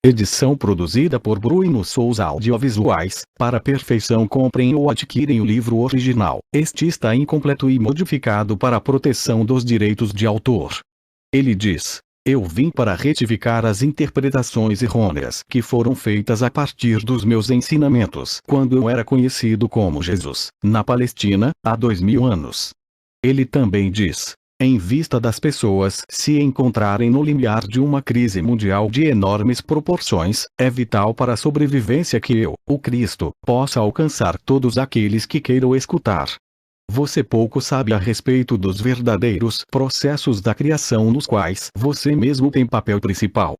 Edição produzida por Bruno Souza Audiovisuais. Para perfeição, comprem ou adquirem o livro original. Este está incompleto e modificado para a proteção dos direitos de autor. Ele diz: eu vim para retificar as interpretações errôneas que foram feitas a partir dos meus ensinamentos quando eu era conhecido como Jesus, na Palestina, há 2000 anos. Ele também diz: em vista das pessoas se encontrarem no limiar de uma crise mundial de enormes proporções, é vital para a sobrevivência que eu, o Cristo, possa alcançar todos aqueles que queiram escutar. Você pouco sabe a respeito dos verdadeiros processos da criação nos quais você mesmo tem papel principal.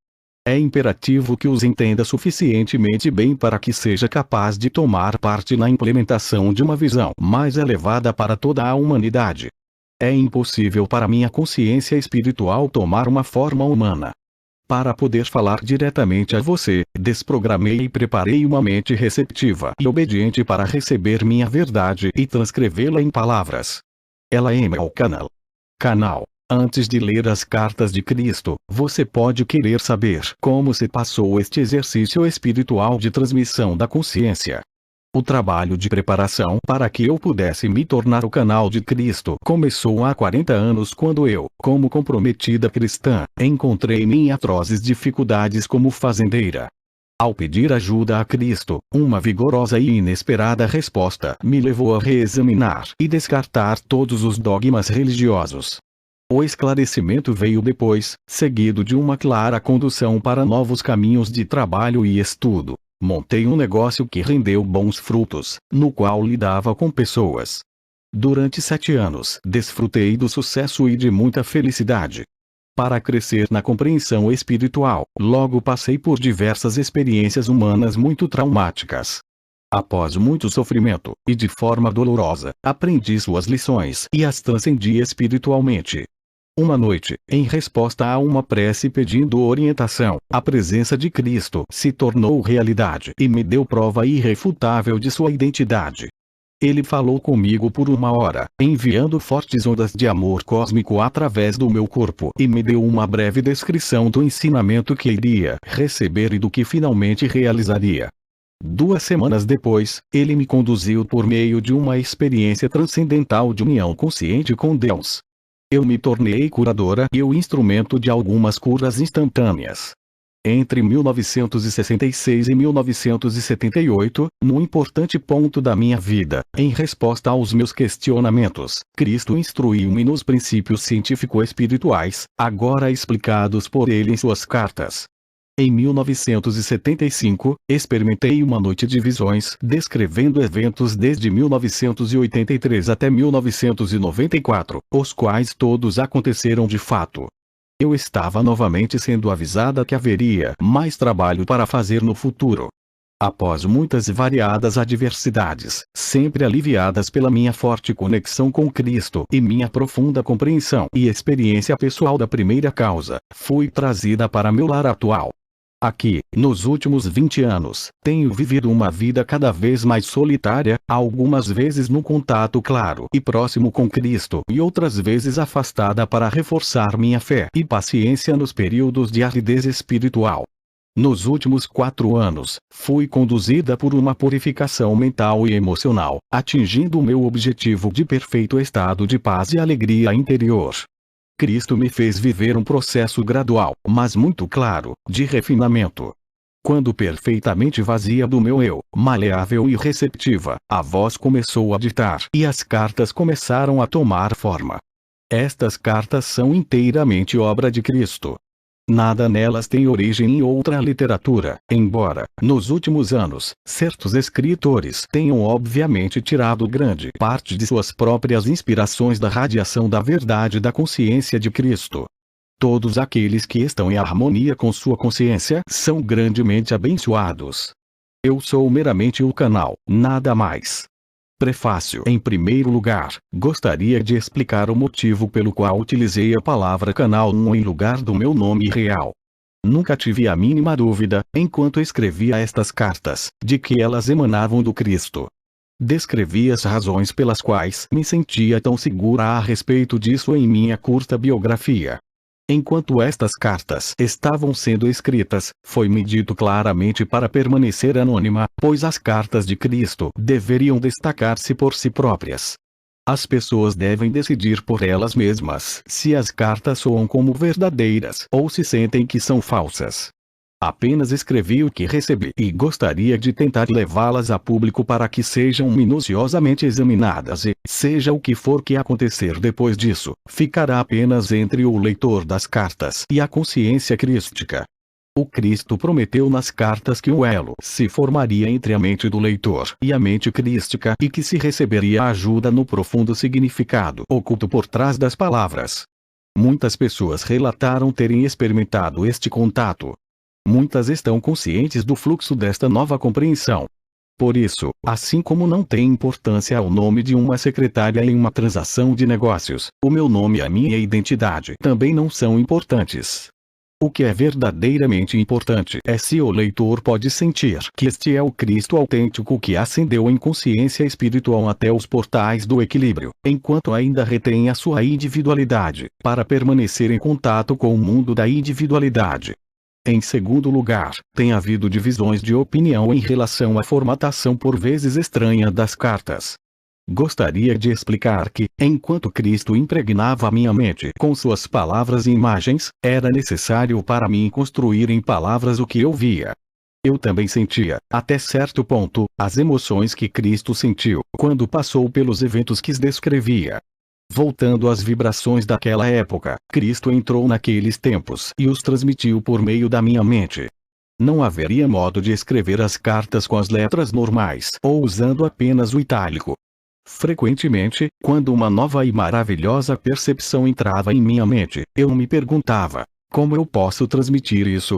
É imperativo que os entenda suficientemente bem para que seja capaz de tomar parte na implementação de uma visão mais elevada para toda a humanidade. É impossível para minha consciência espiritual tomar uma forma humana. Para poder falar diretamente a você, desprogramei e preparei uma mente receptiva e obediente para receber minha verdade e transcrevê-la em palavras. Ela é meu canal. Antes de ler as cartas de Cristo, você pode querer saber como se passou este exercício espiritual de transmissão da consciência. O trabalho de preparação para que eu pudesse me tornar o canal de Cristo começou há 40 anos quando eu, como comprometida cristã, encontrei-me em atrozes dificuldades como fazendeira. Ao pedir ajuda a Cristo, uma vigorosa e inesperada resposta me levou a reexaminar e descartar todos os dogmas religiosos. O esclarecimento veio depois, seguido de uma clara condução para novos caminhos de trabalho e estudo. Montei um negócio que rendeu bons frutos, no qual lidava com pessoas. Durante 7 anos, desfrutei do sucesso e de muita felicidade. Para crescer na compreensão espiritual, logo passei por diversas experiências humanas muito traumáticas. Após muito sofrimento, e de forma dolorosa, aprendi suas lições e as transcendi espiritualmente. Uma noite, em resposta a uma prece pedindo orientação, a presença de Cristo se tornou realidade e me deu prova irrefutável de sua identidade. Ele falou comigo por 1 hora, enviando fortes ondas de amor cósmico através do meu corpo e me deu uma breve descrição do ensinamento que iria receber e do que finalmente realizaria. 2 semanas depois, ele me conduziu por meio de uma experiência transcendental de união consciente com Deus. Eu me tornei curadora e o instrumento de algumas curas instantâneas. Entre 1966 e 1978, num importante ponto da minha vida, em resposta aos meus questionamentos, Cristo instruiu-me nos princípios científico-espirituais, agora explicados por ele em suas cartas. Em 1975, experimentei uma noite de visões, descrevendo eventos desde 1983 até 1994, os quais todos aconteceram de fato. Eu estava novamente sendo avisada que haveria mais trabalho para fazer no futuro. Após muitas e variadas adversidades, sempre aliviadas pela minha forte conexão com Cristo e minha profunda compreensão e experiência pessoal da primeira causa, fui trazida para meu lar atual. Aqui, nos últimos 20 anos, tenho vivido uma vida cada vez mais solitária, algumas vezes no contato claro e próximo com Cristo e outras vezes afastada para reforçar minha fé e paciência nos períodos de aridez espiritual. Nos últimos 4 anos, fui conduzida por uma purificação mental e emocional, atingindo o meu objetivo de perfeito estado de paz e alegria interior. Cristo me fez viver um processo gradual, mas muito claro, de refinamento. Quando perfeitamente vazia do meu eu, maleável e receptiva, a voz começou a ditar e as cartas começaram a tomar forma. Estas cartas são inteiramente obra de Cristo. Nada nelas tem origem em outra literatura, embora, nos últimos anos, certos escritores tenham obviamente tirado grande parte de suas próprias inspirações da radiação da verdade da consciência de Cristo. Todos aqueles que estão em harmonia com sua consciência são grandemente abençoados. Eu sou meramente o canal, nada mais. Prefácio. Em primeiro lugar, gostaria de explicar o motivo pelo qual utilizei a palavra canal 1 em lugar do meu nome real. Nunca tive a mínima dúvida, enquanto escrevia estas cartas, de que elas emanavam do Cristo. Descrevi as razões pelas quais me sentia tão segura a respeito disso em minha curta biografia. Enquanto estas cartas estavam sendo escritas, foi-me dito claramente para permanecer anônima, pois as cartas de Cristo deveriam destacar-se por si próprias. As pessoas devem decidir por elas mesmas se as cartas soam como verdadeiras ou se sentem que são falsas. Apenas escrevi o que recebi e gostaria de tentar levá-las a público para que sejam minuciosamente examinadas e, seja o que for que acontecer depois disso, ficará apenas entre o leitor das cartas e a consciência crística. O Cristo prometeu nas cartas que um elo se formaria entre a mente do leitor e a mente crística e que se receberia ajuda no profundo significado oculto por trás das palavras. Muitas pessoas relataram terem experimentado este contato. Muitas estão conscientes do fluxo desta nova compreensão. Por isso, assim como não tem importância o nome de uma secretária em uma transação de negócios, o meu nome e a minha identidade também não são importantes. O que é verdadeiramente importante é se o leitor pode sentir que este é o Cristo autêntico que ascendeu em consciência espiritual até os portais do equilíbrio, enquanto ainda retém a sua individualidade, para permanecer em contato com o mundo da individualidade. Em segundo lugar, tem havido divisões de opinião em relação à formatação por vezes estranha das cartas. Gostaria de explicar que, enquanto Cristo impregnava minha mente com suas palavras e imagens, era necessário para mim construir em palavras o que eu via. Eu também sentia, até certo ponto, as emoções que Cristo sentiu quando passou pelos eventos que descrevia. Voltando às vibrações daquela época, Cristo entrou naqueles tempos e os transmitiu por meio da minha mente. Não haveria modo de escrever as cartas com as letras normais ou usando apenas o itálico. Frequentemente, quando uma nova e maravilhosa percepção entrava em minha mente, eu me perguntava: como eu posso transmitir isso?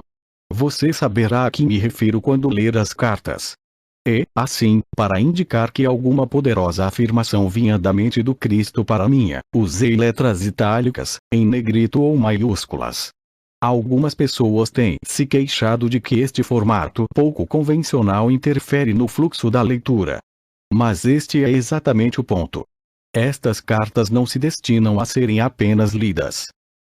Você saberá a que me refiro quando ler as cartas. E, assim, para indicar que alguma poderosa afirmação vinha da mente do Cristo para minha, usei letras itálicas, em negrito ou maiúsculas. Algumas pessoas têm se queixado de que este formato pouco convencional interfere no fluxo da leitura. Mas este é exatamente o ponto. Estas cartas não se destinam a serem apenas lidas.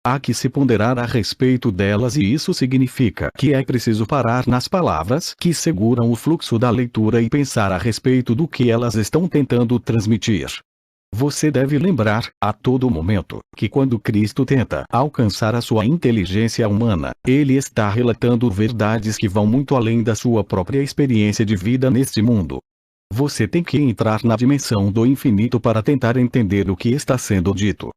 Há que se ponderar a respeito delas e isso significa que é preciso parar nas palavras que seguram o fluxo da leitura e pensar a respeito do que elas estão tentando transmitir. Você deve lembrar, a todo momento, que quando Cristo tenta alcançar a sua inteligência humana, ele está relatando verdades que vão muito além da sua própria experiência de vida neste mundo. Você tem que entrar na dimensão do infinito para tentar entender o que está sendo dito.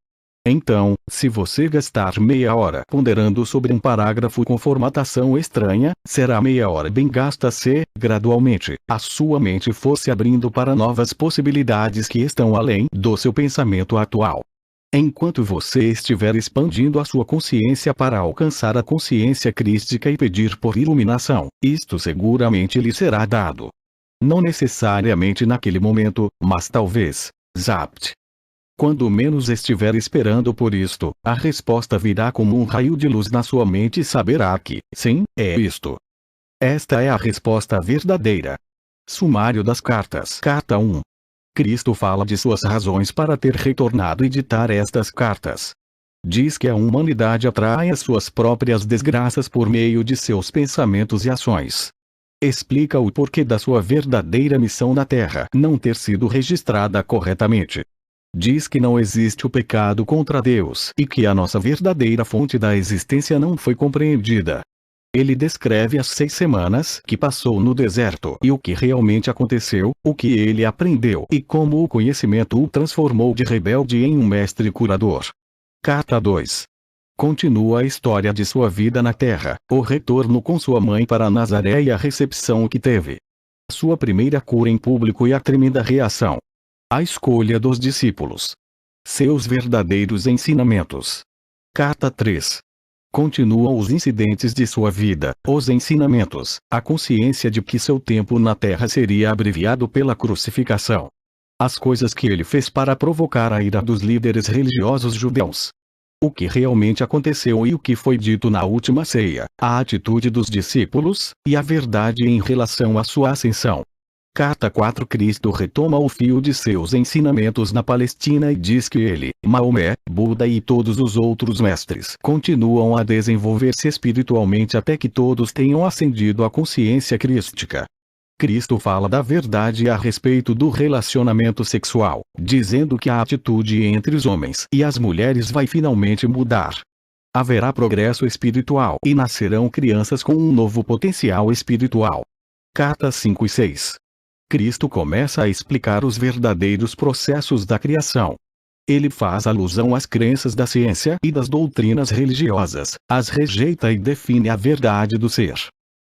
Então, se você gastar meia hora ponderando sobre um parágrafo com formatação estranha, será meia hora bem gasta se, gradualmente, a sua mente for se abrindo para novas possibilidades que estão além do seu pensamento atual. Enquanto você estiver expandindo a sua consciência para alcançar a consciência crística e pedir por iluminação, isto seguramente lhe será dado. Não necessariamente naquele momento, mas talvez, zapt. Quando menos estiver esperando por isto, a resposta virá como um raio de luz na sua mente e saberá que, sim, é isto. Esta é a resposta verdadeira. Sumário das cartas. Carta 1. Cristo fala de suas razões para ter retornado e ditar estas cartas. Diz que a humanidade atrai as suas próprias desgraças por meio de seus pensamentos e ações. Explica o porquê da sua verdadeira missão na Terra não ter sido registrada corretamente. Diz que não existe o pecado contra Deus e que a nossa verdadeira fonte da existência não foi compreendida. Ele descreve as 6 semanas que passou no deserto e o que realmente aconteceu, o que ele aprendeu e como o conhecimento o transformou de rebelde em um mestre curador. Carta 2. Continua a história de sua vida na Terra, o retorno com sua mãe para Nazaré e a recepção que teve. Sua primeira cura em público e a tremenda reação. A escolha dos discípulos. Seus verdadeiros ensinamentos. Carta 3. Continuam os incidentes de sua vida, os ensinamentos, a consciência de que seu tempo na Terra seria abreviado pela crucificação. As coisas que ele fez para provocar a ira dos líderes religiosos judeus. O que realmente aconteceu e o que foi dito na última ceia, a atitude dos discípulos, e a verdade em relação à sua ascensão. Carta 4. Cristo retoma o fio de seus ensinamentos na Palestina e diz que ele, Maomé, Buda e todos os outros mestres continuam a desenvolver-se espiritualmente até que todos tenham ascendido à consciência crística. Cristo fala da verdade a respeito do relacionamento sexual, dizendo que a atitude entre os homens e as mulheres vai finalmente mudar. Haverá progresso espiritual e nascerão crianças com um novo potencial espiritual. Cartas 5 e 6. Cristo começa a explicar os verdadeiros processos da criação. Ele faz alusão às crenças da ciência e das doutrinas religiosas, as rejeita e define a verdade do ser.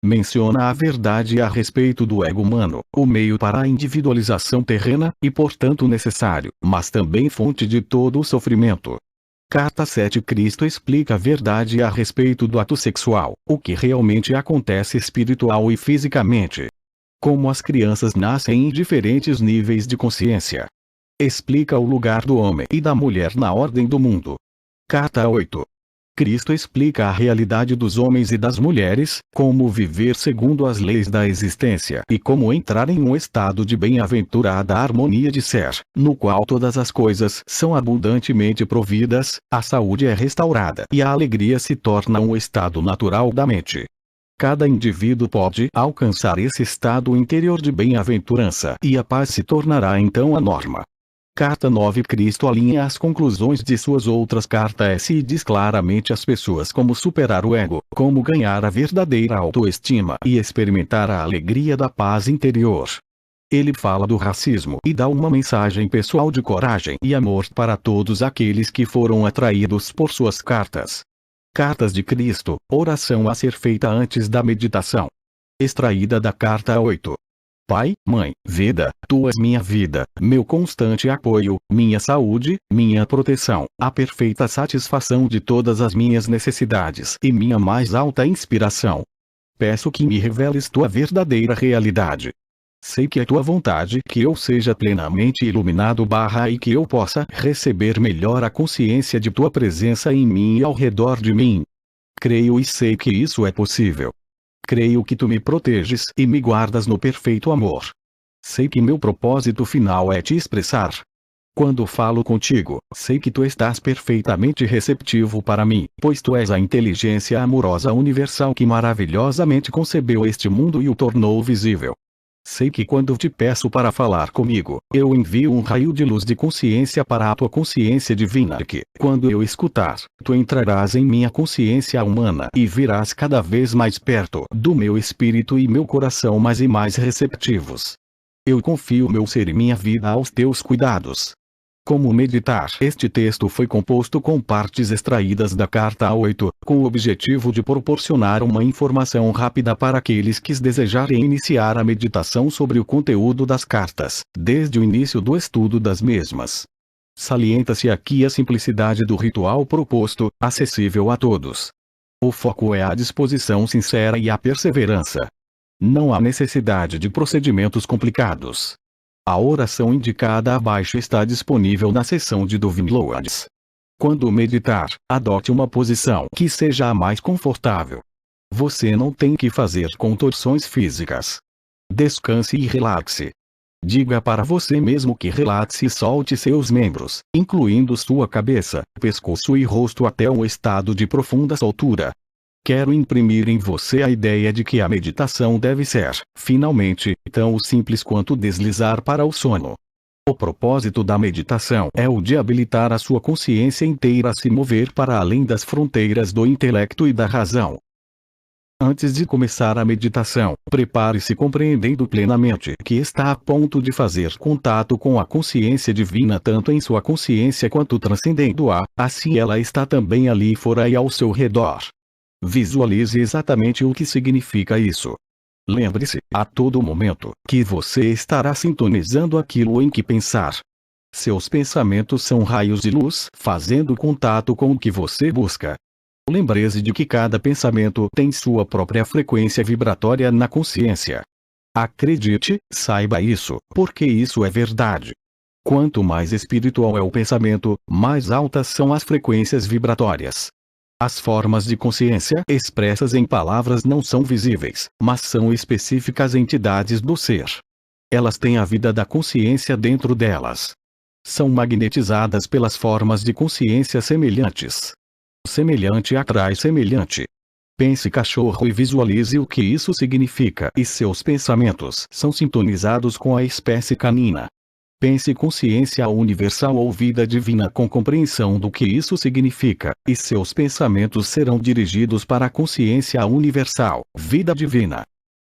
Menciona a verdade a respeito do ego humano, o meio para a individualização terrena, e portanto necessário, mas também fonte de todo o sofrimento. Carta 7. Cristo explica a verdade a respeito do ato sexual, o que realmente acontece espiritual e fisicamente. Como as crianças nascem em diferentes níveis de consciência. Explica o lugar do homem e da mulher na ordem do mundo. Carta 8. Cristo explica a realidade dos homens e das mulheres, como viver segundo as leis da existência e como entrar em um estado de bem-aventurada harmonia de ser, no qual todas as coisas são abundantemente providas, a saúde é restaurada e a alegria se torna um estado natural da mente. Cada indivíduo pode alcançar esse estado interior de bem-aventurança e a paz se tornará então a norma. Carta 9. Cristo alinha as conclusões de suas outras cartas e diz claramente às pessoas como superar o ego, como ganhar a verdadeira autoestima e experimentar a alegria da paz interior. Ele fala do racismo e dá uma mensagem pessoal de coragem e amor para todos aqueles que foram atraídos por suas cartas. Cartas de Cristo, oração a ser feita antes da meditação. Extraída da Carta 8. Pai, Mãe, Vida, Tu és minha vida, meu constante apoio, minha saúde, minha proteção, a perfeita satisfação de todas as minhas necessidades e minha mais alta inspiração. Peço que me reveles Tua verdadeira realidade. Sei que é Tua vontade que eu seja plenamente iluminado e que eu possa receber melhor a consciência de Tua presença em mim e ao redor de mim. Creio e sei que isso é possível. Creio que Tu me proteges e me guardas no perfeito amor. Sei que meu propósito final é Te expressar. Quando falo contigo, sei que Tu estás perfeitamente receptivo para mim, pois Tu és a inteligência amorosa universal que maravilhosamente concebeu este mundo e o tornou visível. Sei que quando te peço para falar comigo, eu envio um raio de luz de consciência para a tua consciência divina e que, quando eu escutar, tu entrarás em minha consciência humana e virás cada vez mais perto do meu espírito e meu coração mais e mais receptivos. Eu confio meu ser e minha vida aos teus cuidados. Como meditar? Este texto foi composto com partes extraídas da Carta 8, com o objetivo de proporcionar uma informação rápida para aqueles que desejarem iniciar a meditação sobre o conteúdo das cartas, desde o início do estudo das mesmas. Salienta-se aqui a simplicidade do ritual proposto, acessível a todos. O foco é a disposição sincera e a perseverança. Não há necessidade de procedimentos complicados. A oração indicada abaixo está disponível na seção de downloads. Quando meditar, adote uma posição que seja a mais confortável. Você não tem que fazer contorções físicas. Descanse e relaxe. Diga para você mesmo que relaxe e solte seus membros, incluindo sua cabeça, pescoço e rosto até um estado de profunda soltura. Quero imprimir em você a ideia de que a meditação deve ser, finalmente, tão simples quanto deslizar para o sono. O propósito da meditação é o de habilitar a sua consciência inteira a se mover para além das fronteiras do intelecto e da razão. Antes de começar a meditação, prepare-se compreendendo plenamente que está a ponto de fazer contato com a consciência divina tanto em sua consciência quanto transcendendo-a, assim ela está também ali fora e ao seu redor. Visualize exatamente o que significa isso. Lembre-se, a todo momento, que você estará sintonizando aquilo em que pensar. Seus pensamentos são raios de luz, fazendo contato com o que você busca. Lembre-se de que cada pensamento tem sua própria frequência vibratória na consciência. Acredite, saiba isso, porque isso é verdade. Quanto mais espiritual é o pensamento, mais altas são as frequências vibratórias. As formas de consciência expressas em palavras não são visíveis, mas são específicas entidades do ser. Elas têm a vida da consciência dentro delas. São magnetizadas pelas formas de consciência semelhantes. Semelhante atrai semelhante. Pense cachorro e visualize o que isso significa, e seus pensamentos são sintonizados com a espécie canina. Pense consciência universal ou vida divina com compreensão do que isso significa, e seus pensamentos serão dirigidos para a consciência universal, vida divina.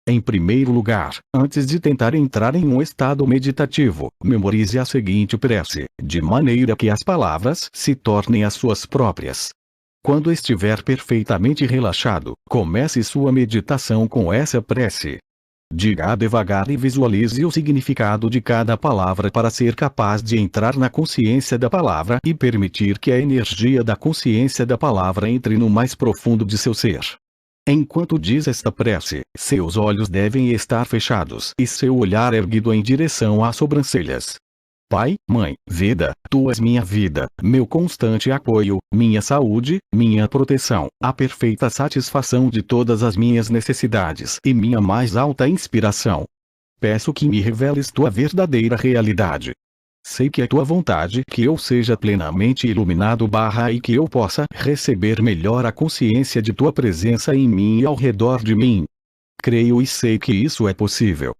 Em primeiro lugar, antes de tentar entrar em um estado meditativo, memorize a seguinte prece, de maneira que as palavras se tornem as suas próprias. Quando estiver perfeitamente relaxado, comece sua meditação com essa prece. Diga devagar e visualize o significado de cada palavra para ser capaz de entrar na consciência da palavra e permitir que a energia da consciência da palavra entre no mais profundo de seu ser. Enquanto diz esta prece, seus olhos devem estar fechados e seu olhar erguido em direção às sobrancelhas. Pai, Mãe, Vida, Tu és minha vida, meu constante apoio, minha saúde, minha proteção, a perfeita satisfação de todas as minhas necessidades e minha mais alta inspiração. Peço que me reveles Tua verdadeira realidade. Sei que é Tua vontade que eu seja plenamente iluminado e que eu possa receber melhor a consciência de Tua presença em mim e ao redor de mim. Creio e sei que isso é possível.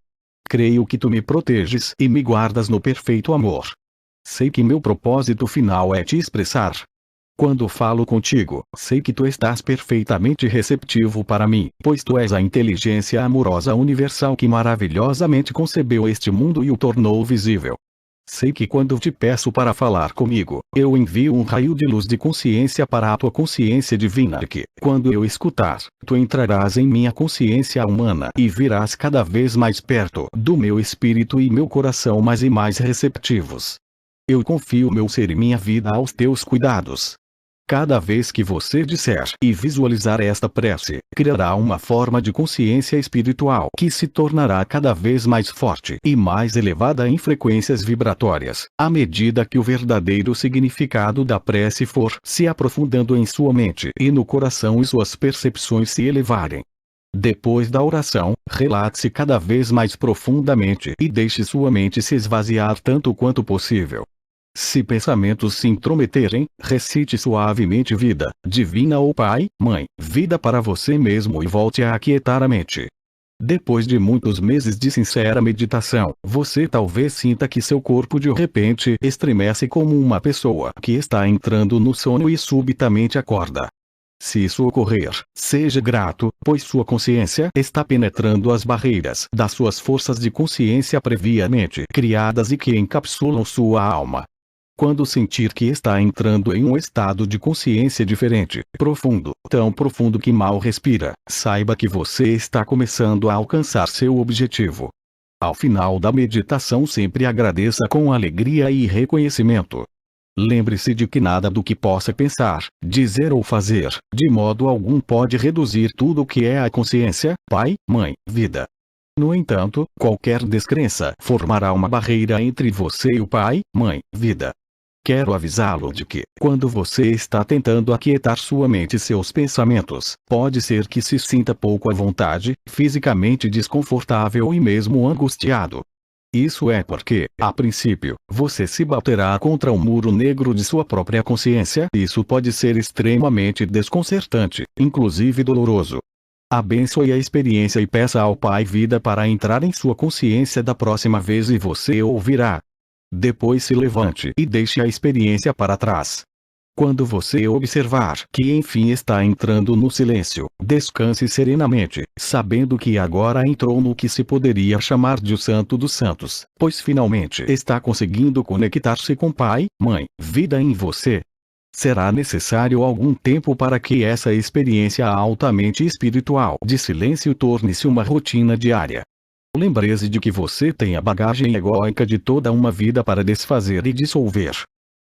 Creio que Tu me proteges e me guardas no perfeito amor. Sei que meu propósito final é Te expressar. Quando falo contigo, sei que Tu estás perfeitamente receptivo para mim, pois Tu és a inteligência amorosa universal que maravilhosamente concebeu este mundo e o tornou visível. Sei que quando Te peço para falar comigo, eu envio um raio de luz de consciência para a Tua consciência divina e que, quando eu escutar, Tu entrarás em minha consciência humana e virás cada vez mais perto do meu espírito e meu coração mais e mais receptivos. Eu confio meu ser e minha vida aos Teus cuidados. Cada vez que você disser e visualizar esta prece, criará uma forma de consciência espiritual que se tornará cada vez mais forte e mais elevada em frequências vibratórias, à medida que o verdadeiro significado da prece for se aprofundando em sua mente e no coração e suas percepções se elevarem. Depois da oração, relate-se cada vez mais profundamente e deixe sua mente se esvaziar tanto quanto possível. Se pensamentos se intrometerem, recite suavemente vida, divina ou Pai, Mãe, vida para você mesmo e volte a aquietar a mente. Depois de muitos meses de sincera meditação, você talvez sinta que seu corpo de repente estremece como uma pessoa que está entrando no sono e subitamente acorda. Se isso ocorrer, seja grato, pois sua consciência está penetrando as barreiras das suas forças de consciência previamente criadas e que encapsulam sua alma. Quando sentir que está entrando em um estado de consciência diferente, profundo, tão profundo que mal respira, saiba que você está começando a alcançar seu objetivo. Ao final da meditação sempre agradeça com alegria e reconhecimento. Lembre-se de que nada do que possa pensar, dizer ou fazer, de modo algum pode reduzir tudo o que é a consciência, Pai, Mãe, Vida. No entanto, qualquer descrença formará uma barreira entre você e o Pai, Mãe, Vida. Quero avisá-lo de que, quando você está tentando aquietar sua mente e seus pensamentos, pode ser que se sinta pouco à vontade, fisicamente desconfortável e mesmo angustiado. Isso é porque, a princípio, você se baterá contra o muro negro de sua própria consciência. Isso pode ser extremamente desconcertante, inclusive doloroso. Abençoe a experiência e peça ao Pai Vida para entrar em sua consciência da próxima vez e você ouvirá. Depois se levante e deixe a experiência para trás. Quando você observar que enfim está entrando no silêncio, descanse serenamente, sabendo que agora entrou no que se poderia chamar de o Santo dos Santos, pois finalmente está conseguindo conectar-se com Pai, Mãe, Vida em você. Será necessário algum tempo para que essa experiência altamente espiritual de silêncio torne-se uma rotina diária. Lembre-se de que você tem a bagagem egóica de toda uma vida para desfazer e dissolver.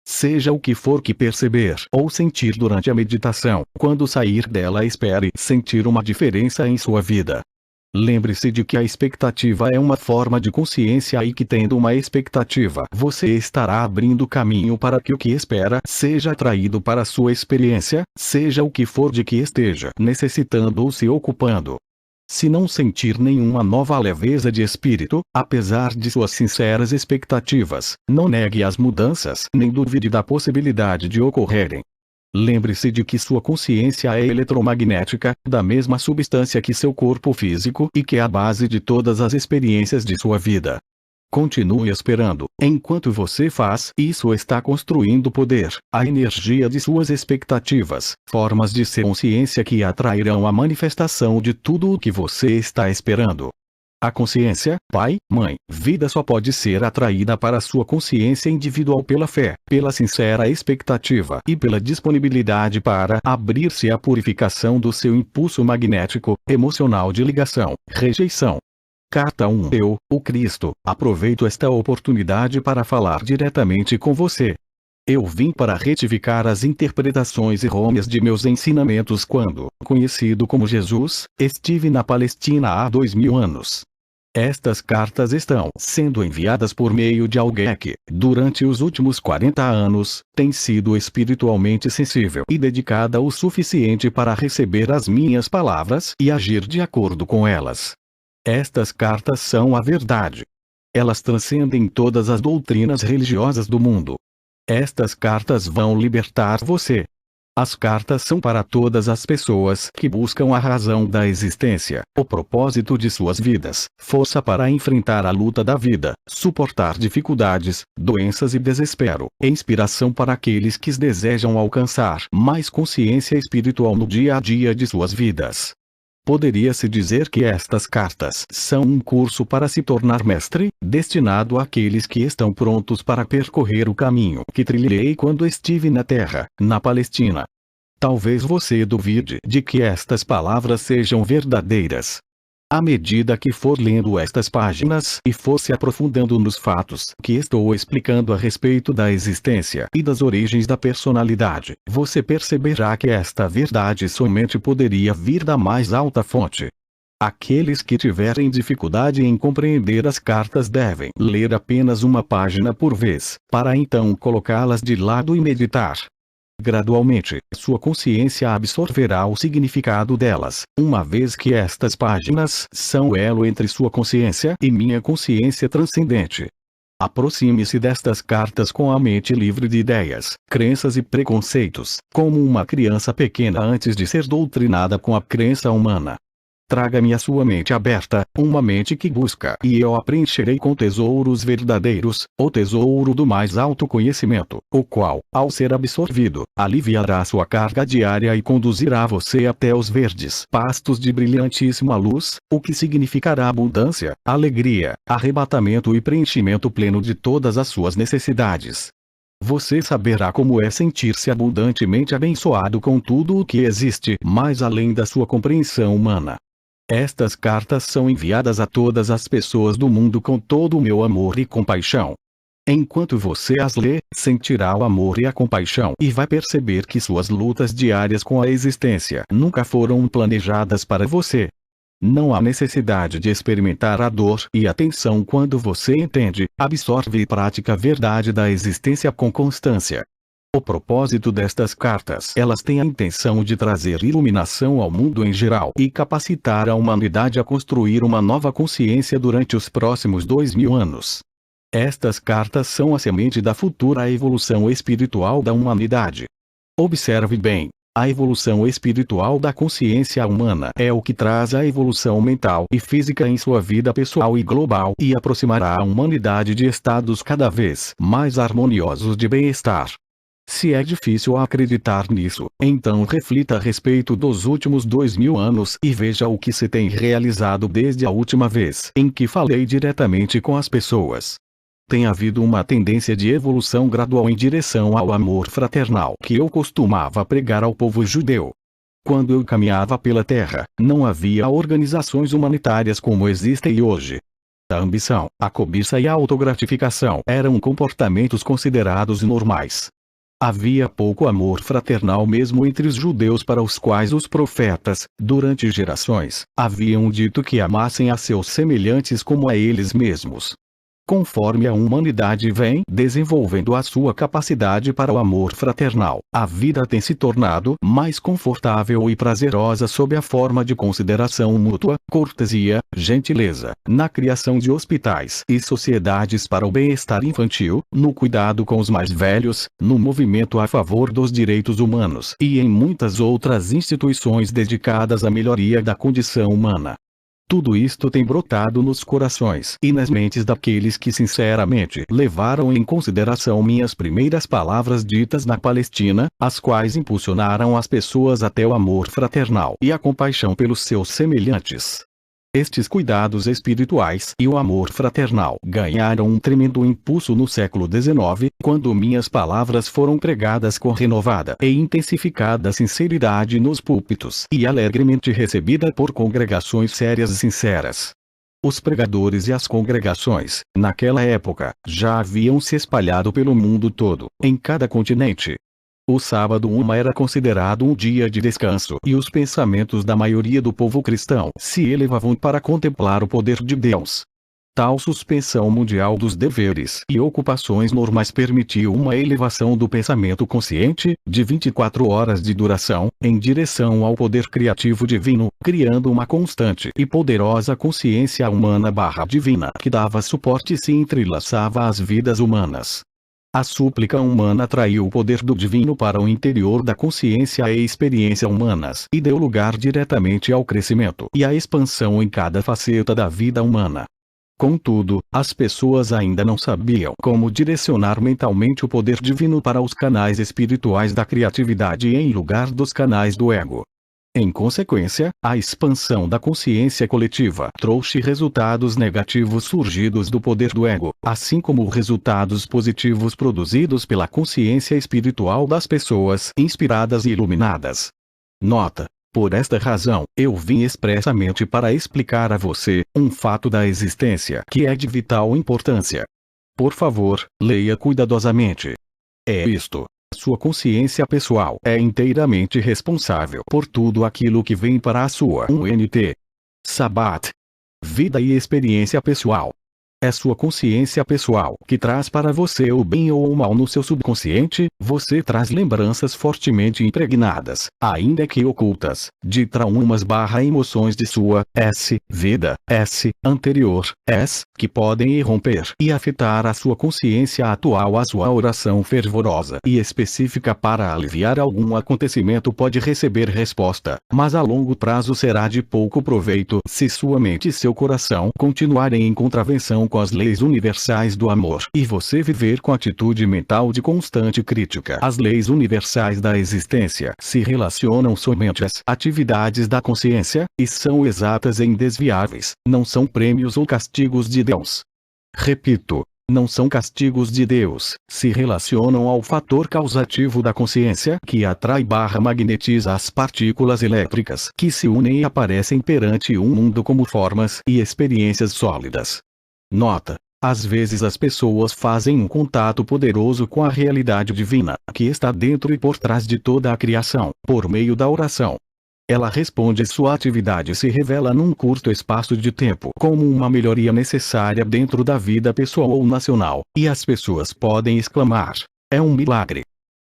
Seja o que for que perceber ou sentir durante a meditação, quando sair dela espere sentir uma diferença em sua vida. Lembre-se de que a expectativa é uma forma de consciência e que tendo uma expectativa você estará abrindo caminho para que o que espera seja atraído para a sua experiência, seja o que for de que esteja necessitando ou se ocupando. Se não sentir nenhuma nova leveza de espírito, apesar de suas sinceras expectativas, não negue as mudanças nem duvide da possibilidade de ocorrerem. Lembre-se de que sua consciência é eletromagnética, da mesma substância que seu corpo físico e que é a base de todas as experiências de sua vida. Continue esperando. Enquanto você faz isso, está construindo poder, a energia de suas expectativas, formas de ser consciência que atrairão a manifestação de tudo o que você está esperando. A consciência, pai, mãe, vida só pode ser atraída para sua consciência individual pela fé, pela sincera expectativa e pela disponibilidade para abrir-se à purificação do seu impulso magnético, emocional de ligação, rejeição. Carta 1. Eu, o Cristo, aproveito esta oportunidade para falar diretamente com você. Eu vim para retificar as interpretações errôneas de meus ensinamentos quando, conhecido como Jesus, estive na Palestina há 2000 anos. Estas cartas estão sendo enviadas por meio de alguém que, durante os últimos 40 anos, tem sido espiritualmente sensível e dedicada o suficiente para receber as minhas palavras e agir de acordo com elas. Estas cartas são a verdade. Elas transcendem todas as doutrinas religiosas do mundo. Estas cartas vão libertar você. As cartas são para todas as pessoas que buscam a razão da existência, o propósito de suas vidas, força para enfrentar a luta da vida, suportar dificuldades, doenças e desespero, e inspiração para aqueles que desejam alcançar mais consciência espiritual no dia a dia de suas vidas. Poderia-se dizer que estas cartas são um curso para se tornar mestre, destinado àqueles que estão prontos para percorrer o caminho que trilhei quando estive na Terra, na Palestina. Talvez você duvide de que estas palavras sejam verdadeiras. À medida que for lendo estas páginas e for se aprofundando nos fatos que estou explicando a respeito da existência e das origens da personalidade, você perceberá que esta verdade somente poderia vir da mais alta fonte. Aqueles que tiverem dificuldade em compreender as cartas devem ler apenas uma página por vez, para então colocá-las de lado e meditar. Gradualmente, sua consciência absorverá o significado delas, uma vez que estas páginas são o elo entre sua consciência e minha consciência transcendente. Aproxime-se destas cartas com a mente livre de ideias, crenças e preconceitos, como uma criança pequena antes de ser doutrinada com a crença humana. Traga-me a sua mente aberta, uma mente que busca, e eu a preencherei com tesouros verdadeiros, o tesouro do mais alto conhecimento, o qual, ao ser absorvido, aliviará sua carga diária e conduzirá você até os verdes pastos de brilhantíssima luz, o que significará abundância, alegria, arrebatamento e preenchimento pleno de todas as suas necessidades. Você saberá como é sentir-se abundantemente abençoado com tudo o que existe mais além da sua compreensão humana. Estas cartas são enviadas a todas as pessoas do mundo com todo o meu amor e compaixão. Enquanto você as lê, sentirá o amor e a compaixão e vai perceber que suas lutas diárias com a existência nunca foram planejadas para você. Não há necessidade de experimentar a dor e a tensão quando você entende, absorve e pratica a verdade da existência com constância. O propósito destas cartas, elas têm a intenção de trazer iluminação ao mundo em geral e capacitar a humanidade a construir uma nova consciência durante os próximos 2000 anos. Estas cartas são a semente da futura evolução espiritual da humanidade. Observe bem. A evolução espiritual da consciência humana é o que traz a evolução mental e física em sua vida pessoal e global e aproximará a humanidade de estados cada vez mais harmoniosos de bem-estar. Se é difícil acreditar nisso, então reflita a respeito dos últimos 2000 anos e veja o que se tem realizado desde a última vez em que falei diretamente com as pessoas. Tem havido uma tendência de evolução gradual em direção ao amor fraternal que eu costumava pregar ao povo judeu. Quando eu caminhava pela terra, não havia organizações humanitárias como existem hoje. A ambição, a cobiça e a autogratificação eram comportamentos considerados normais. Havia pouco amor fraternal mesmo entre os judeus para os quais os profetas, durante gerações, haviam dito que amassem a seus semelhantes como a eles mesmos. Conforme a humanidade vem desenvolvendo a sua capacidade para o amor fraternal, a vida tem se tornado mais confortável e prazerosa sob a forma de consideração mútua, cortesia, gentileza, na criação de hospitais e sociedades para o bem-estar infantil, no cuidado com os mais velhos, no movimento a favor dos direitos humanos e em muitas outras instituições dedicadas à melhoria da condição humana. Tudo isto tem brotado nos corações e nas mentes daqueles que sinceramente levaram em consideração minhas primeiras palavras ditas na Palestina, as quais impulsionaram as pessoas até o amor fraternal e a compaixão pelos seus semelhantes. Estes cuidados espirituais e o amor fraternal ganharam um tremendo impulso no século XIX, quando minhas palavras foram pregadas com renovada e intensificada sinceridade nos púlpitos e alegremente recebida por congregações sérias e sinceras. Os pregadores e as congregações, naquela época, já haviam se espalhado pelo mundo todo, em cada continente. O sábado era considerado um dia de descanso e os pensamentos da maioria do povo cristão se elevavam para contemplar o poder de Deus. Tal suspensão mundial dos deveres e ocupações normais permitiu uma elevação do pensamento consciente, de 24 horas de duração, em direção ao poder criativo divino, criando uma constante e poderosa consciência humana/divina que dava suporte e se entrelaçava às vidas humanas. A súplica humana atraiu o poder do divino para o interior da consciência e experiência humanas e deu lugar diretamente ao crescimento e à expansão em cada faceta da vida humana. Contudo, as pessoas ainda não sabiam como direcionar mentalmente o poder divino para os canais espirituais da criatividade em lugar dos canais do ego. Em consequência, a expansão da consciência coletiva trouxe resultados negativos surgidos do poder do ego, assim como resultados positivos produzidos pela consciência espiritual das pessoas inspiradas e iluminadas. Nota: por esta razão, eu vim expressamente para explicar a você um fato da existência que é de vital importância. Por favor, leia cuidadosamente. É isto. Sua consciência pessoal é inteiramente responsável por tudo aquilo que vem para a sua UNT. Sabbat. Vida e experiência pessoal. É sua consciência pessoal que traz para você o bem ou o mal no seu subconsciente. Você traz lembranças fortemente impregnadas, ainda que ocultas, de traumas/emoções de sua vida anterior, que podem irromper e afetar a sua consciência atual. A sua oração fervorosa e específica para aliviar algum acontecimento pode receber resposta, mas a longo prazo será de pouco proveito se sua mente e seu coração continuarem em contravenção com as leis universais do amor e você viver com atitude mental de constante crítica. As leis universais da existência se relacionam somente às atividades da consciência, e são exatas e indesviáveis, não são prêmios ou castigos de Deus. Repito, não são castigos de Deus, se relacionam ao fator causativo da consciência que atrai/magnetiza as partículas elétricas que se unem e aparecem perante um mundo como formas e experiências sólidas. Nota: às vezes as pessoas fazem um contato poderoso com a realidade divina, que está dentro e por trás de toda a criação, por meio da oração. Ela responde, sua atividade se revela num curto espaço de tempo como uma melhoria necessária dentro da vida pessoal ou nacional, e as pessoas podem exclamar: é um milagre.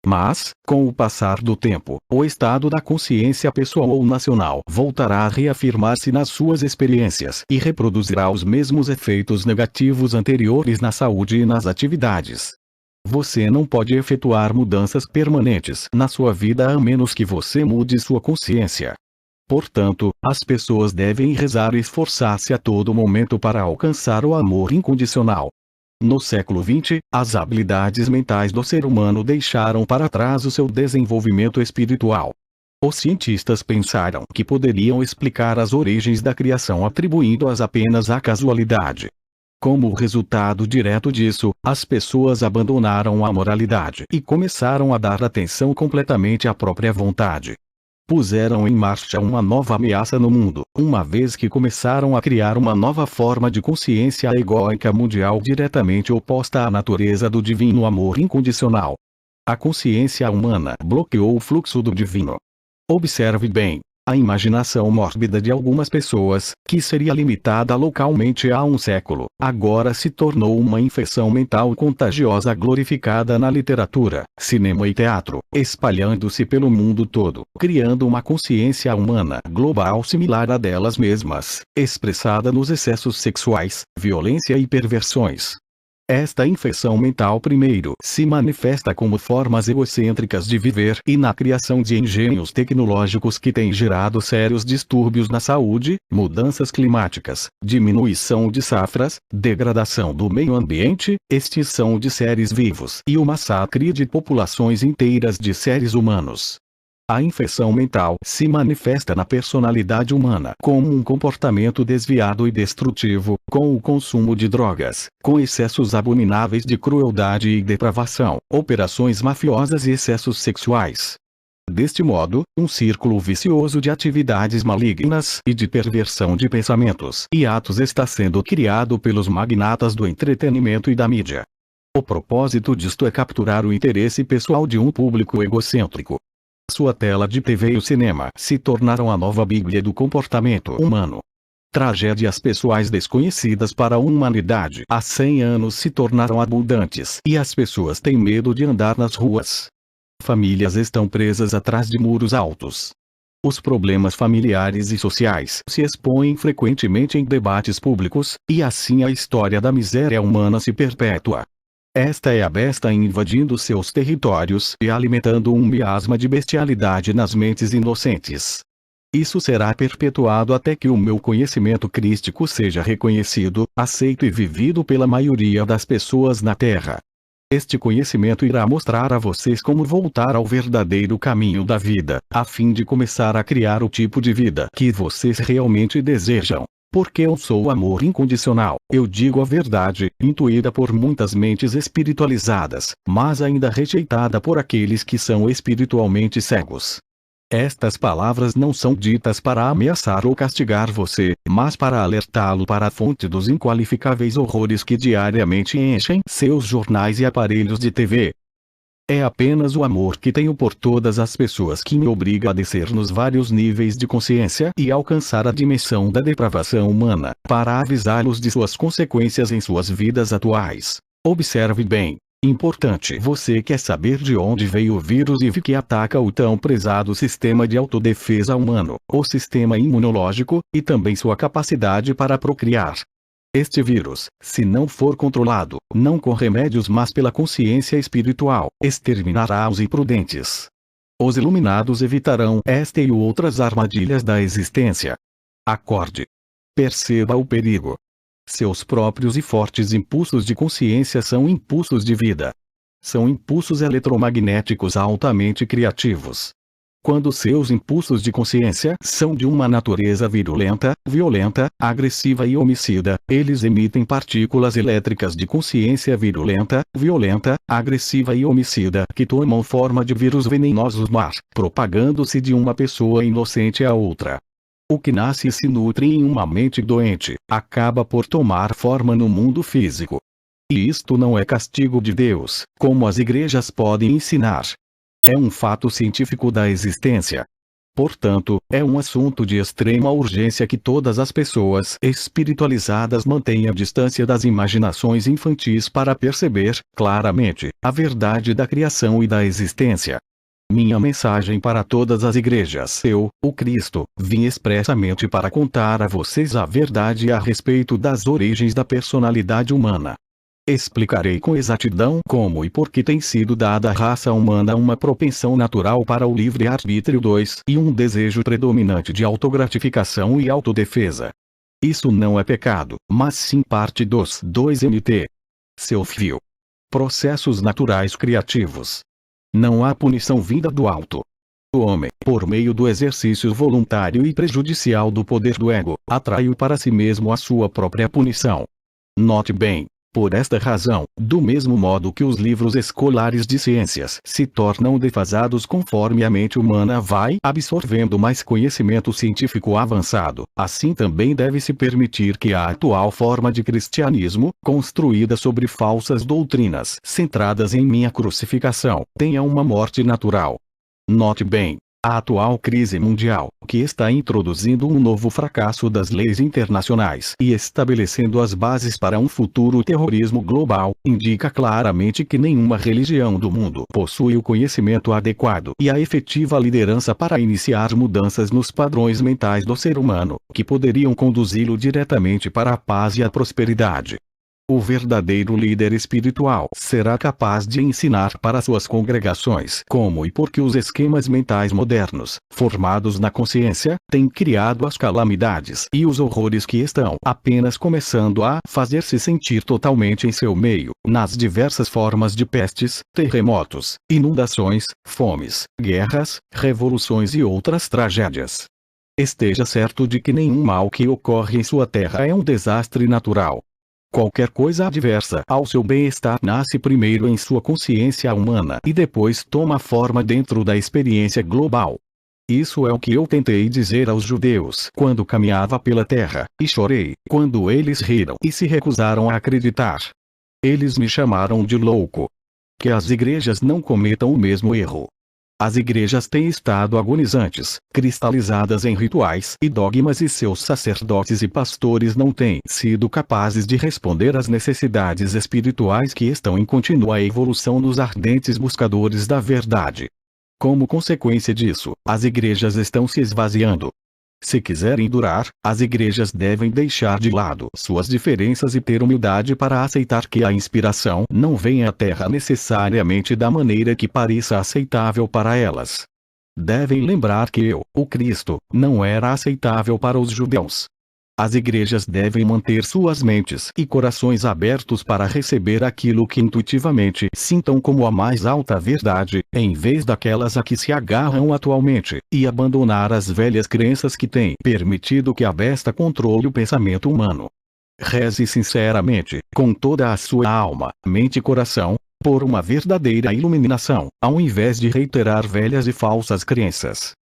Mas, com o passar do tempo, o estado da consciência pessoal ou nacional voltará a reafirmar-se nas suas experiências e reproduzirá os mesmos efeitos negativos anteriores na saúde e nas atividades. Você não pode efetuar mudanças permanentes na sua vida a menos que você mude sua consciência. Portanto, as pessoas devem rezar e esforçar-se a todo momento para alcançar o amor incondicional. No século XX, as habilidades mentais do ser humano deixaram para trás o seu desenvolvimento espiritual. Os cientistas pensaram que poderiam explicar as origens da criação atribuindo-as apenas à casualidade. Como resultado direto disso, as pessoas abandonaram a moralidade e começaram a dar atenção completamente à própria vontade. Puseram em marcha uma nova ameaça no mundo, uma vez que começaram a criar uma nova forma de consciência egóica mundial diretamente oposta à natureza do divino amor incondicional. A consciência humana bloqueou o fluxo do divino. Observe bem. A imaginação mórbida de algumas pessoas, que seria limitada localmente há um século, agora se tornou uma infecção mental contagiosa glorificada na literatura, cinema e teatro, espalhando-se pelo mundo todo, criando uma consciência humana global similar à delas mesmas, expressada nos excessos sexuais, violência e perversões. Esta infecção mental primeiro se manifesta como formas egocêntricas de viver e na criação de engenhos tecnológicos que têm gerado sérios distúrbios na saúde, mudanças climáticas, diminuição de safras, degradação do meio ambiente, extinção de seres vivos e o massacre de populações inteiras de seres humanos. A infecção mental se manifesta na personalidade humana como um comportamento desviado e destrutivo, com o consumo de drogas, com excessos abomináveis de crueldade e depravação, operações mafiosas e excessos sexuais. Deste modo, um círculo vicioso de atividades malignas e de perversão de pensamentos e atos está sendo criado pelos magnatas do entretenimento e da mídia. O propósito disto é capturar o interesse pessoal de um público egocêntrico. Sua tela de TV e o cinema se tornaram a nova Bíblia do comportamento humano. Tragédias pessoais desconhecidas para a humanidade há 100 anos se tornaram abundantes e as pessoas têm medo de andar nas ruas. Famílias estão presas atrás de muros altos. Os problemas familiares e sociais se expõem frequentemente em debates públicos, e assim a história da miséria humana se perpetua. Esta é a besta invadindo seus territórios e alimentando um miasma de bestialidade nas mentes inocentes. Isso será perpetuado até que o meu conhecimento crístico seja reconhecido, aceito e vivido pela maioria das pessoas na Terra. Este conhecimento irá mostrar a vocês como voltar ao verdadeiro caminho da vida, a fim de começar a criar o tipo de vida que vocês realmente desejam. Porque eu sou o amor incondicional, eu digo a verdade, intuída por muitas mentes espiritualizadas, mas ainda rejeitada por aqueles que são espiritualmente cegos. Estas palavras não são ditas para ameaçar ou castigar você, mas para alertá-lo para a fonte dos inqualificáveis horrores que diariamente enchem seus jornais e aparelhos de TV. É apenas o amor que tenho por todas as pessoas que me obriga a descer nos vários níveis de consciência e alcançar a dimensão da depravação humana, para avisá-los de suas consequências em suas vidas atuais. Observe bem. Importante. Você quer saber de onde veio o vírus IV que ataca o tão prezado sistema de autodefesa humano, o sistema imunológico, e também sua capacidade para procriar. Este vírus, se não for controlado, não com remédios mas pela consciência espiritual, exterminará os imprudentes. Os iluminados evitarão esta e outras armadilhas da existência. Acorde. Perceba o perigo. Seus próprios e fortes impulsos de consciência são impulsos de vida. São impulsos eletromagnéticos altamente criativos. Quando seus impulsos de consciência são de uma natureza virulenta, violenta, agressiva e homicida, eles emitem partículas elétricas de consciência virulenta, violenta, agressiva e homicida que tomam forma de vírus venenosos mar, propagando-se de uma pessoa inocente a outra. O que nasce e se nutre em uma mente doente, acaba por tomar forma no mundo físico. E isto não é castigo de Deus, como as igrejas podem ensinar. É um fato científico da existência. Portanto, é um assunto de extrema urgência que todas as pessoas espiritualizadas mantenham a distância das imaginações infantis para perceber, claramente, a verdade da criação e da existência. Minha mensagem para todas as igrejas: eu, o Cristo, vim expressamente para contar a vocês a verdade a respeito das origens da personalidade humana. Explicarei com exatidão como e por que tem sido dada à raça humana uma propensão natural para o livre-arbítrio 2 e um desejo predominante de autogratificação e autodefesa. Isso não é pecado, mas sim parte dos 2MT. Seu fio. Processos naturais criativos. Não há punição vinda do alto. O homem, por meio do exercício voluntário e prejudicial do poder do ego, atraiu para si mesmo a sua própria punição. Note bem. Por esta razão, do mesmo modo que os livros escolares de ciências se tornam defasados conforme a mente humana vai absorvendo mais conhecimento científico avançado, assim também deve-se permitir que a atual forma de cristianismo, construída sobre falsas doutrinas centradas em minha crucificação, tenha uma morte natural. Note bem. A atual crise mundial, que está introduzindo um novo fracasso das leis internacionais e estabelecendo as bases para um futuro terrorismo global, indica claramente que nenhuma religião do mundo possui o conhecimento adequado e a efetiva liderança para iniciar mudanças nos padrões mentais do ser humano, que poderiam conduzi-lo diretamente para a paz e a prosperidade. O verdadeiro líder espiritual será capaz de ensinar para suas congregações como e por que os esquemas mentais modernos, formados na consciência, têm criado as calamidades e os horrores que estão apenas começando a fazer-se sentir totalmente em seu meio, nas diversas formas de pestes, terremotos, inundações, fomes, guerras, revoluções e outras tragédias. Esteja certo de que nenhum mal que ocorre em sua terra é um desastre natural. Qualquer coisa adversa ao seu bem-estar nasce primeiro em sua consciência humana e depois toma forma dentro da experiência global. Isso é o que eu tentei dizer aos judeus quando caminhava pela terra, e chorei quando eles riram e se recusaram a acreditar. Eles me chamaram de louco. Que as igrejas não cometam o mesmo erro. As igrejas têm estado agonizantes, cristalizadas em rituais e dogmas, e seus sacerdotes e pastores não têm sido capazes de responder às necessidades espirituais que estão em contínua evolução nos ardentes buscadores da verdade. Como consequência disso, as igrejas estão se esvaziando. Se quiserem durar, as igrejas devem deixar de lado suas diferenças e ter humildade para aceitar que a inspiração não vem à Terra necessariamente da maneira que pareça aceitável para elas. Devem lembrar que eu, o Cristo, não era aceitável para os judeus. As igrejas devem manter suas mentes e corações abertos para receber aquilo que intuitivamente sintam como a mais alta verdade, em vez daquelas a que se agarram atualmente, e abandonar as velhas crenças que têm permitido que a besta controle o pensamento humano. Reze sinceramente, com toda a sua alma, mente e coração, por uma verdadeira iluminação, ao invés de reiterar velhas e falsas crenças.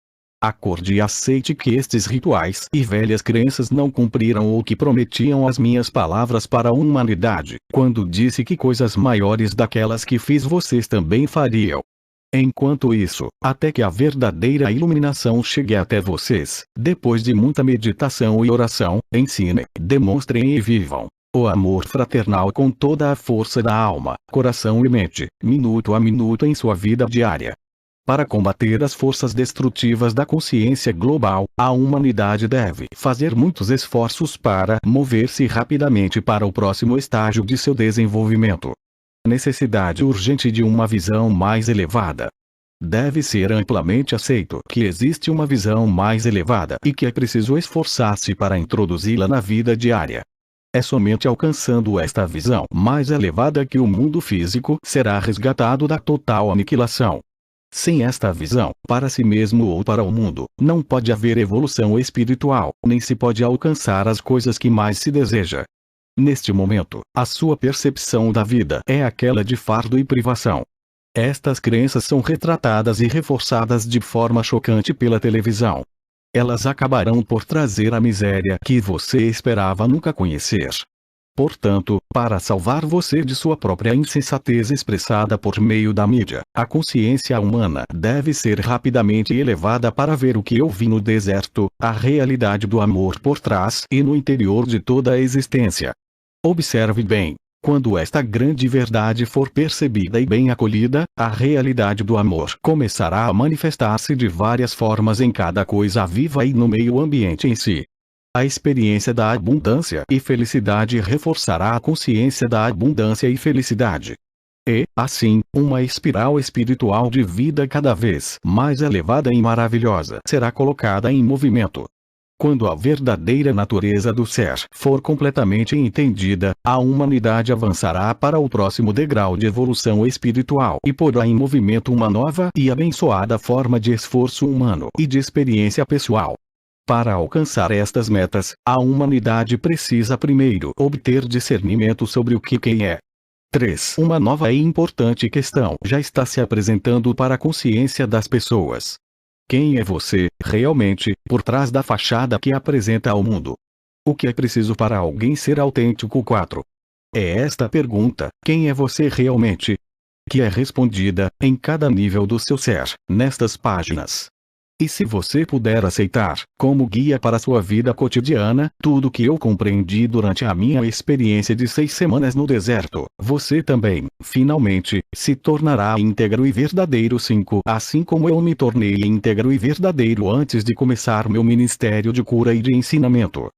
Acorde e aceite que estes rituais e velhas crenças não cumpriram o que prometiam as minhas palavras para a humanidade, quando disse que coisas maiores daquelas que fiz vocês também fariam. Enquanto isso, até que a verdadeira iluminação chegue até vocês, depois de muita meditação e oração, ensinem, demonstrem e vivam o amor fraternal com toda a força da alma, coração e mente, minuto a minuto em sua vida diária. Para combater as forças destrutivas da consciência global, a humanidade deve fazer muitos esforços para mover-se rapidamente para o próximo estágio de seu desenvolvimento. Necessidade urgente de uma visão mais elevada. Deve ser amplamente aceito que existe uma visão mais elevada e que é preciso esforçar-se para introduzi-la na vida diária. É somente alcançando esta visão mais elevada que o mundo físico será resgatado da total aniquilação. Sem esta visão, para si mesmo ou para o mundo, não pode haver evolução espiritual, nem se pode alcançar as coisas que mais se deseja. Neste momento, a sua percepção da vida é aquela de fardo e privação. Estas crenças são retratadas e reforçadas de forma chocante pela televisão. Elas acabarão por trazer a miséria que você esperava nunca conhecer. Portanto, para salvar você de sua própria insensatez expressada por meio da mídia, a consciência humana deve ser rapidamente elevada para ver o que eu vi no deserto, a realidade do amor por trás e no interior de toda a existência. Observe bem. Quando esta grande verdade for percebida e bem acolhida, a realidade do amor começará a manifestar-se de várias formas em cada coisa viva e no meio ambiente em si. A experiência da abundância e felicidade reforçará a consciência da abundância e felicidade. E, assim, uma espiral espiritual de vida cada vez mais elevada e maravilhosa será colocada em movimento. Quando a verdadeira natureza do ser for completamente entendida, a humanidade avançará para o próximo degrau de evolução espiritual e porá em movimento uma nova e abençoada forma de esforço humano e de experiência pessoal. Para alcançar estas metas, a humanidade precisa primeiro obter discernimento sobre o que quem é. 3. Uma nova e importante questão já está se apresentando para a consciência das pessoas. Quem é você, realmente, por trás da fachada que apresenta ao mundo? O que é preciso para alguém ser autêntico? 4. É esta pergunta, quem é você realmente? Que é respondida, em cada nível do seu ser, nestas páginas. E se você puder aceitar, como guia para sua vida cotidiana, tudo que eu compreendi durante a minha experiência de 6 semanas no deserto, você também, finalmente, se tornará íntegro e verdadeiro 5. Assim como eu me tornei íntegro e verdadeiro antes de começar meu ministério de cura e de ensinamento.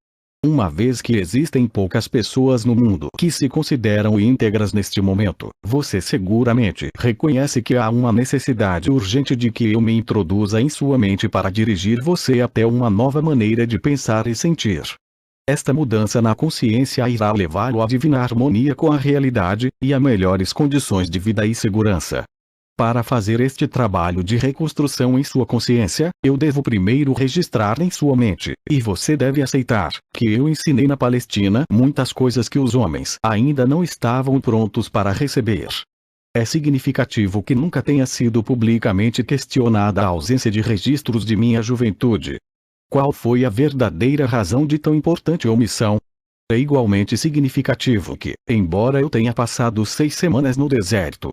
Uma vez que existem poucas pessoas no mundo que se consideram íntegras neste momento, você seguramente reconhece que há uma necessidade urgente de que eu me introduza em sua mente para dirigir você até uma nova maneira de pensar e sentir. Esta mudança na consciência irá levá-lo a divina harmonia com a realidade, e a melhores condições de vida e segurança. Para fazer este trabalho de reconstrução em sua consciência, eu devo primeiro registrar em sua mente, e você deve aceitar, que eu ensinei na Palestina muitas coisas que os homens ainda não estavam prontos para receber. É significativo que nunca tenha sido publicamente questionada a ausência de registros de minha juventude. Qual foi a verdadeira razão de tão importante omissão? É igualmente significativo que, embora eu tenha passado 6 semanas no deserto,